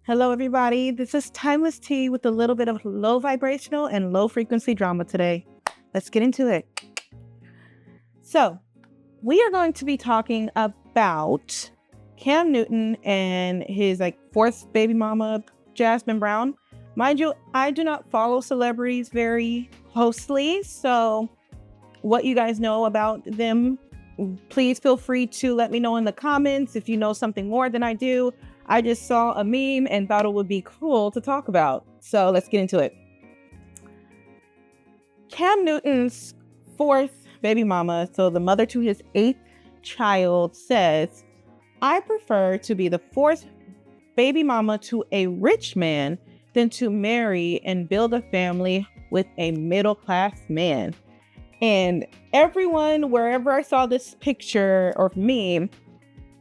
Hello, everybody. This is Timeless Tea with a little bit of low vibrational and low frequency drama today. Let's get into it. So, we are going to be talking about Cam Newton and his fourth baby mama, Jasmine Brown. Mind you, I do not follow celebrities very closely, so what you guys know about them, please feel free to let me know in the comments if you know something more than I do. I just saw a meme and thought it would be cool to talk about. So let's get into it. Cam Newton's fourth baby mama, so the mother to his eighth child, says, "I prefer to be the fourth baby mama to a rich man than to marry and build a family with a middle-class man." And everyone, wherever I saw this picture or meme,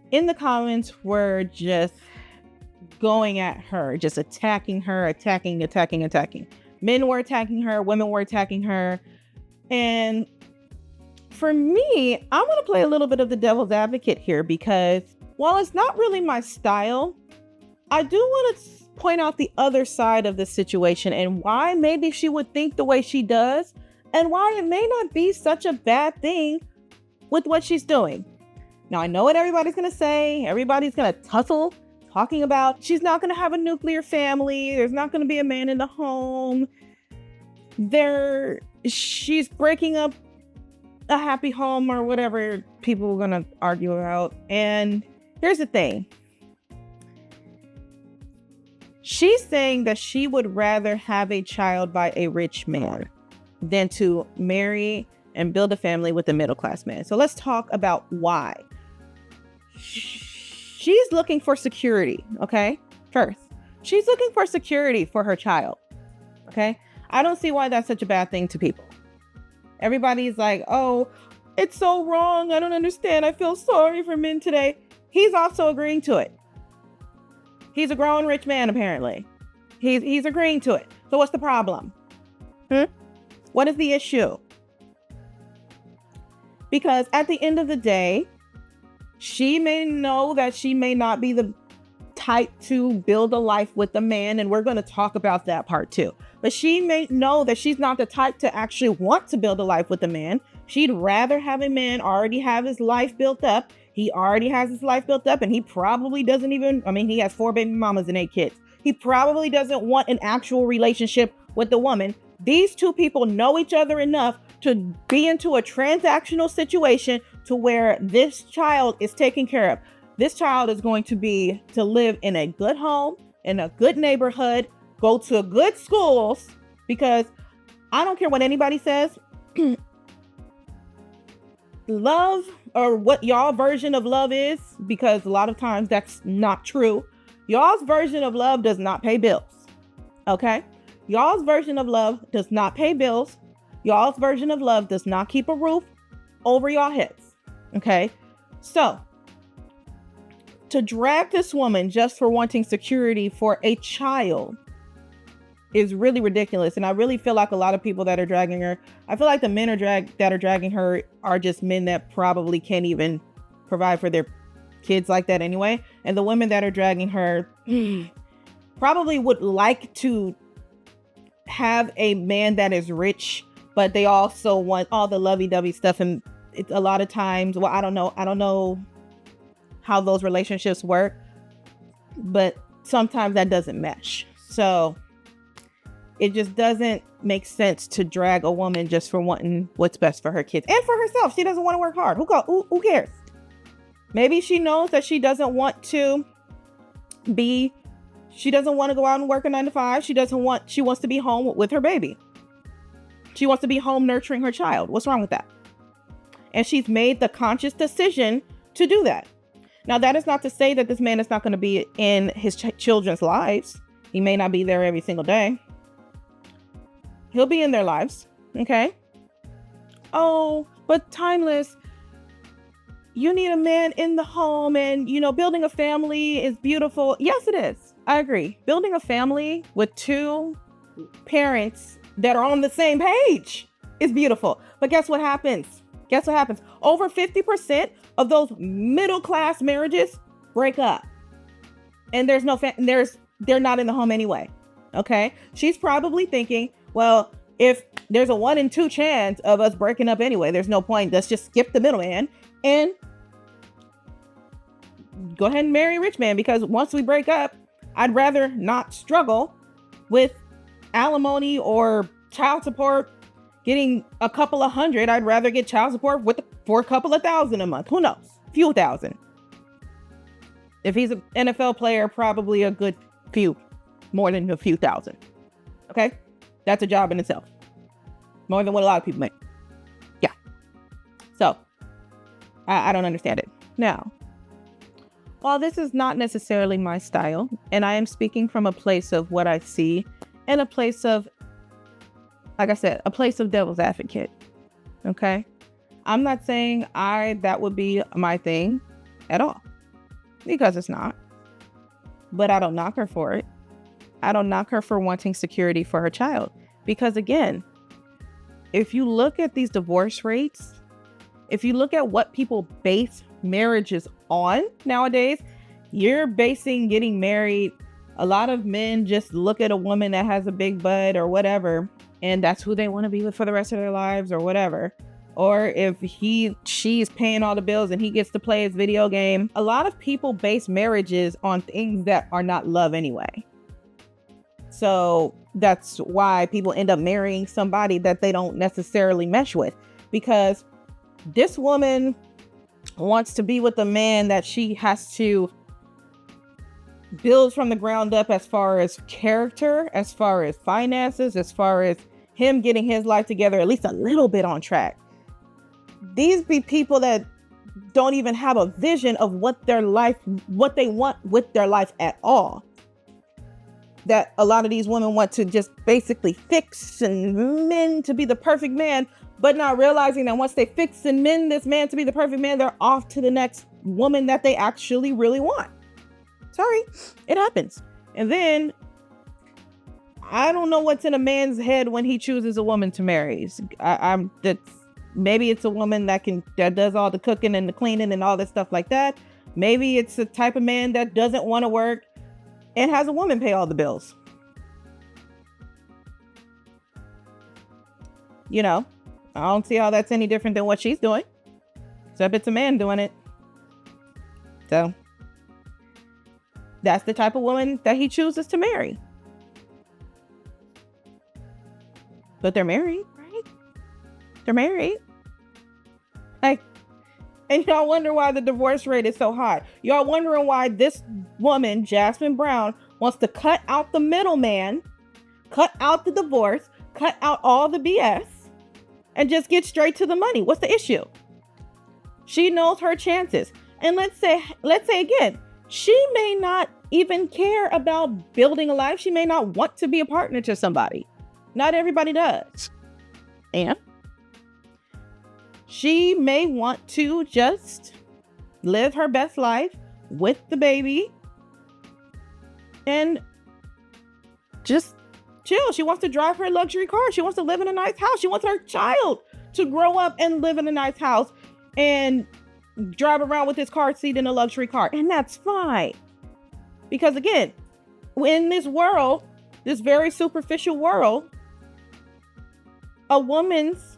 in the comments were just going at her, just attacking her, attacking. Men were attacking her, women were attacking her. And for me, I want to play a little bit of the devil's advocate here, because while it's not really my style, I do want to point out the other side of the situation and why maybe she would think the way she does and why it may not be such a bad thing with what she's doing. Now, I know what everybody's going to say. Everybody's going to tussle, talking about she's not going to have a nuclear family. There's not going to be a man in the home. She's breaking up a happy home or whatever people are going to argue about. And here's the thing. She's saying that she would rather have a child by a rich man than to marry and build a family with a middle-class man. So let's talk about why. She's looking for security, okay? First, she's looking for security for her child, okay? I don't see why that's such a bad thing to people. Everybody's like, oh, it's so wrong. I don't understand. I feel sorry for men today. He's also agreeing to it. He's a grown rich man, apparently. He's agreeing to it. So what's the problem? What is the issue? Because at the end of the day, she may know that she may not be the type to build a life with a man, and we're going to talk about that part too. But she may know that she's not the type to actually want to build a life with a man. She'd rather have a man already have his life built up. He already has his life built up, and he probably doesn't even, he has 4 baby mamas and 8 kids. He probably doesn't want an actual relationship with the woman. These two people know each other enough to be into a transactional situation to where this child is taken care of. This child is going to live in a good home, in a good neighborhood, go to good schools, because I don't care what anybody says. Love, or what y'all version of love is, because a lot of times that's not true. Y'all's version of love does not pay bills. Okay? Y'all's version of love does not pay bills. Y'all's version of love does not keep a roof over y'all heads. Okay? So, to drag this woman just for wanting security for a child is really ridiculous. And I really feel like a lot of people that are dragging her, I feel like the men that are dragging her are just men that probably can't even provide for their kids like that anyway. And the women that are dragging her probably would like to have a man that is rich, but they also want all the lovey-dovey stuff. And it's a lot of times, well, I don't know how those relationships work, but sometimes that doesn't mesh. So it just doesn't make sense to drag a woman just for wanting what's best for her kids and for herself. She doesn't want to work hard. Who cares? Maybe she knows that she doesn't want to go out and work a 9 to 5. She wants to be home with her baby. She wants to be home nurturing her child. What's wrong with that? And she's made the conscious decision to do that. Now, that is not to say that this man is not going to be in his children's lives. He may not be there every single day. He'll be in their lives. Okay. Oh, but Timeless, you need a man in the home, and, building a family is beautiful. Yes, it is. I agree. Building a family with 2 parents that are on the same page is beautiful. But guess what happens? Over 50% of those middle-class marriages break up. And there's they're not in the home anyway. Okay. She's probably thinking, well, if there's a 1 in 2 chance of us breaking up anyway, there's no point. Let's just skip the middleman and go ahead and marry a rich man, because once we break up, I'd rather not struggle with alimony or child support getting a couple of hundred. I'd rather get child support for a couple of thousand a month. Who knows? Few thousand. If he's an NFL player, probably a good few, more than a few thousand. Okay? That's a job in itself. More than what a lot of people make. Yeah. So, I don't understand it. Now, while this is not necessarily my style, and I am speaking from a place of what I see, and a place of, like I said, a place of devil's advocate. Okay? I'm not saying that would be my thing at all, because it's not. But I don't knock her for it. I don't knock her for wanting security for her child. Because again, if you look at these divorce rates, if you look at what people base marriages on nowadays, you're basing getting married. A lot of men just look at a woman that has a big butt or whatever, and that's who they want to be with for the rest of their lives or whatever. Or if she's paying all the bills and he gets to play his video game. A lot of people base marriages on things that are not love anyway. So that's why people end up marrying somebody that they don't necessarily mesh with, because this woman wants to be with a man that she has to build from the ground up, as far as character, as far as finances, as far as him getting his life together, at least a little bit on track. These be people that don't even have a vision of what they want with their life at all. That a lot of these women want to just basically fix and mend to be the perfect man, but not realizing that once they fix and mend this man to be the perfect man, they're off to the next woman that they actually really want. Sorry, it happens. And then I don't know what's in a man's head when he chooses a woman to marry. Maybe it's a woman that does all the cooking and the cleaning and all this stuff like that. Maybe it's the type of man that doesn't want to work and has a woman pay all the bills. You know, I don't see how that's any different than what she's doing, except it's a man doing it. So that's the type of woman that he chooses to marry. But they're married, right? They're married. And y'all wonder why the divorce rate is so high. Y'all wondering why this woman, Jasmine Brown, wants to cut out the middleman, cut out the divorce, cut out all the BS, and just get straight to the money. What's the issue? She knows her chances. And let's say again, she may not even care about building a life. She may not want to be a partner to somebody. Not everybody does. And she may want to just live her best life with the baby and just chill. She wants to drive her luxury car. She wants to live in a nice house. She wants her child to grow up and live in a nice house and drive around with his car seat in a luxury car. And that's fine. Because again, in this world, this very superficial world, a woman's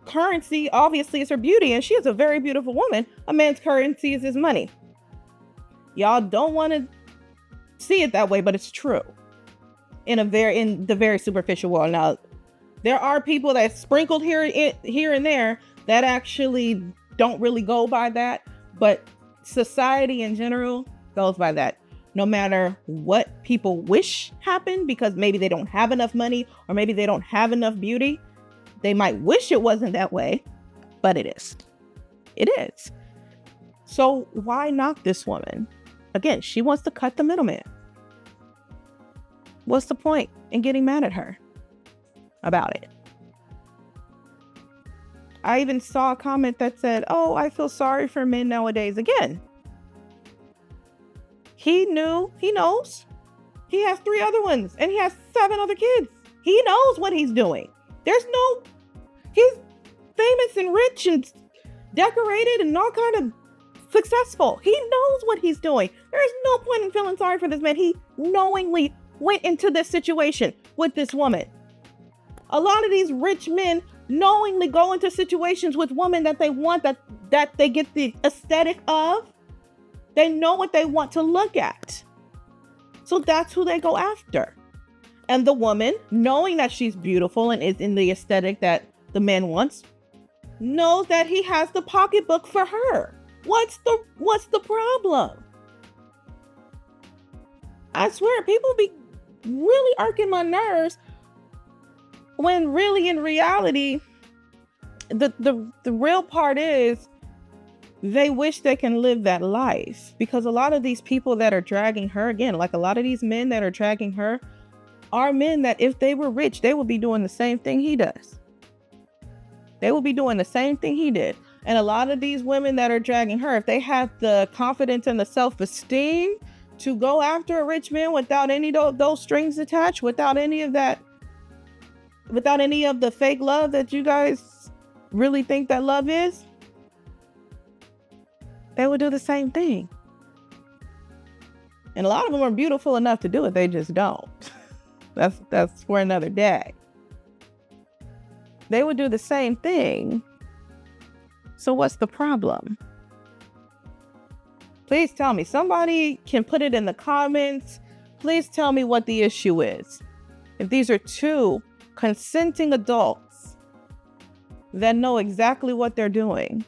currency obviously is her beauty, and she is a very beautiful woman. A man's currency is his money. Y'all don't want to see it that way, but it's true in the very superficial world. Now, there are people that sprinkled here and there that actually don't really go by that, but society in general goes by that. No matter what people wish happened, because maybe they don't have enough money or maybe they don't have enough beauty. They might wish it wasn't that way, but it is. It is. So why knock this woman? Again, she wants to cut the middleman. What's the point in getting mad at her about it? I even saw a comment that said, "Oh, I feel sorry for men nowadays." Again, he knows. He has 3 other ones and he has 7 other kids. He knows what he's doing. He's famous and rich and decorated and all kind of successful. He knows what he's doing. There is no point in feeling sorry for this man. He knowingly went into this situation with this woman. A lot of these rich men knowingly go into situations with women that they want, that they get the aesthetic of. They know what they want to look at. So that's who they go after. And the woman, knowing that she's beautiful and is in the aesthetic that the man wants, knows that he has the pocketbook for her. What's the problem? I swear, people be really irking my nerves when really in reality, the real part is they wish they can live that life. Because a lot of these people that are dragging her, again, like a lot of these men that are dragging her, are men that if they were rich, they would be doing the same thing he does. They will be doing the same thing he did. And a lot of these women that are dragging her, if they have the confidence and the self-esteem to go after a rich man without any of those strings attached, without any of that, without any of the fake love that you guys really think that love is, they would do the same thing. And a lot of them are beautiful enough to do it. They just don't. That's for another day. They would do the same thing. So what's the problem? Please tell me. Somebody can put it in the comments. Please tell me what the issue is. If these are two consenting adults that know exactly what they're doing,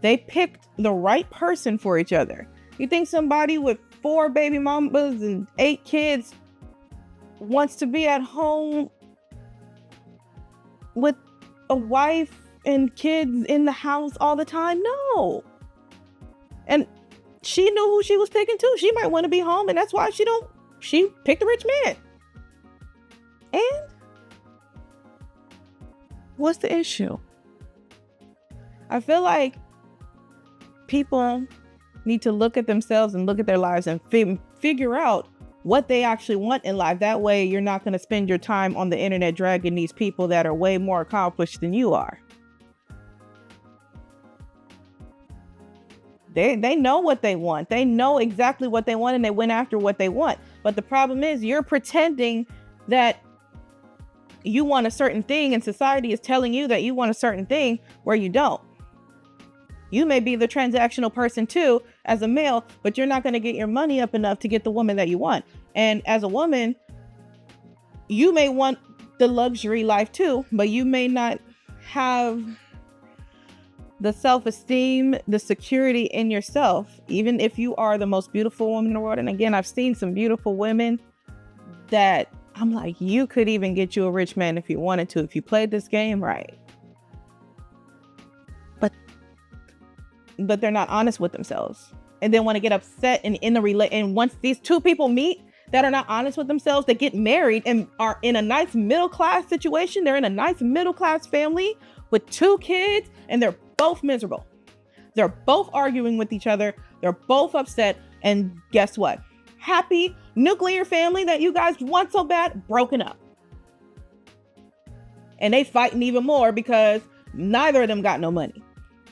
they picked the right person for each other. You think somebody with 4 baby mamas and 8 kids wants to be at home with a wife and kids in the house all the time? No. And she knew who she was picking too. She might want to be home, and that's why she picked a rich man. And what's the issue? I feel like people need to look at themselves and look at their lives and figure out what they actually want in life. That way you're not going to spend your time on the internet dragging these people that are way more accomplished than you are. They know what they want. They know exactly what they want, and they went after what they want. But the problem is you're pretending that you want a certain thing, and society is telling you that you want a certain thing where you don't. You may be the transactional person too as a male, but you're not going to get your money up enough to get the woman that you want. And as a woman, you may want the luxury life too, but you may not have the self-esteem, the security in yourself, even if you are the most beautiful woman in the world. And again, I've seen some beautiful women that I'm like, you could even get you a rich man if you wanted to, if you played this game right. But they're not honest with themselves, and then want to get upset and and once these two people meet that are not honest with themselves, they get married and are in a nice middle class situation. They're in a nice middle class family with 2 kids, and they're both miserable. They're both arguing with each other. They're both upset. And guess what? Happy nuclear family that you guys want so bad, broken up. And they fighting even more because neither of them got no money.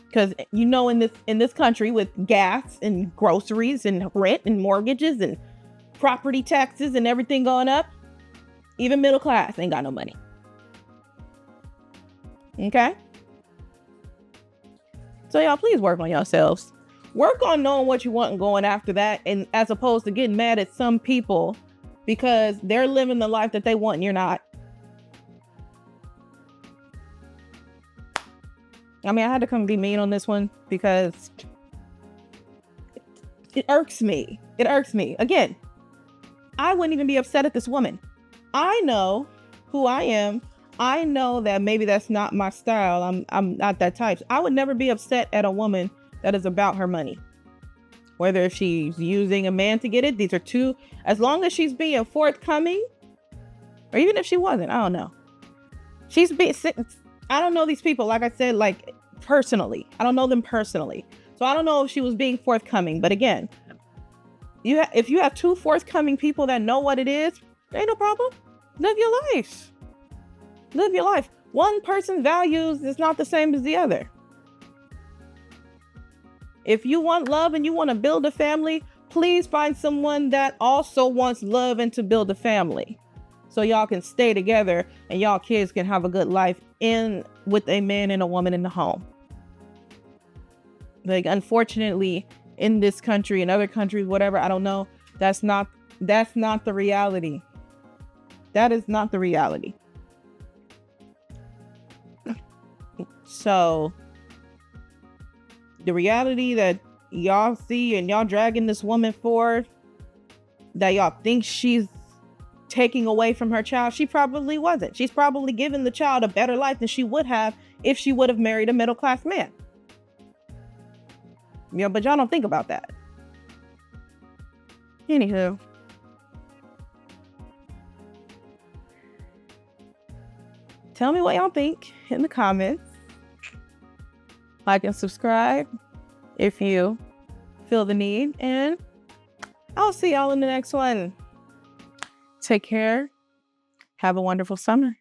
Because, you know, in this country with gas and groceries and rent and mortgages and property taxes and everything going up, even middle class ain't got no money. Okay? So y'all, please work on yourselves. Work on knowing what you want and going after that, and as opposed to getting mad at some people because they're living the life that they want and you're not. I mean, I had to come be mean on this one because it irks me. It irks me. Again, I wouldn't even be upset at this woman. I know who I am. I know that maybe that's not my style. I'm not that type. I would never be upset at a woman that is about her money. Whether if she's using a man to get it, these are two, as long as she's being forthcoming, or even if she wasn't, I don't know. She's being, I don't know these people, like I said, like personally. I don't know them personally. So I don't know if she was being forthcoming. But again, if you have 2 forthcoming people that know what it is, ain't no problem. Live your life. Live your life. One person's values is not the same as the other. If you want love and you want to build a family, please find someone that also wants love and to build a family, so y'all can stay together and y'all kids can have a good life with a man and a woman in the home. Like, unfortunately, in this country and other countries, whatever, I don't know, that's not the reality. That is not the reality. So the reality that y'all see and y'all dragging this woman for, that y'all think she's taking away from her child, she probably wasn't. She's probably given the child a better life than she would have if she would have married a middle-class man. But y'all don't think about that. Anywho, tell me what y'all think in the comments. Like and subscribe if you feel the need, and I'll see y'all in the next one. Take care. Have a wonderful summer.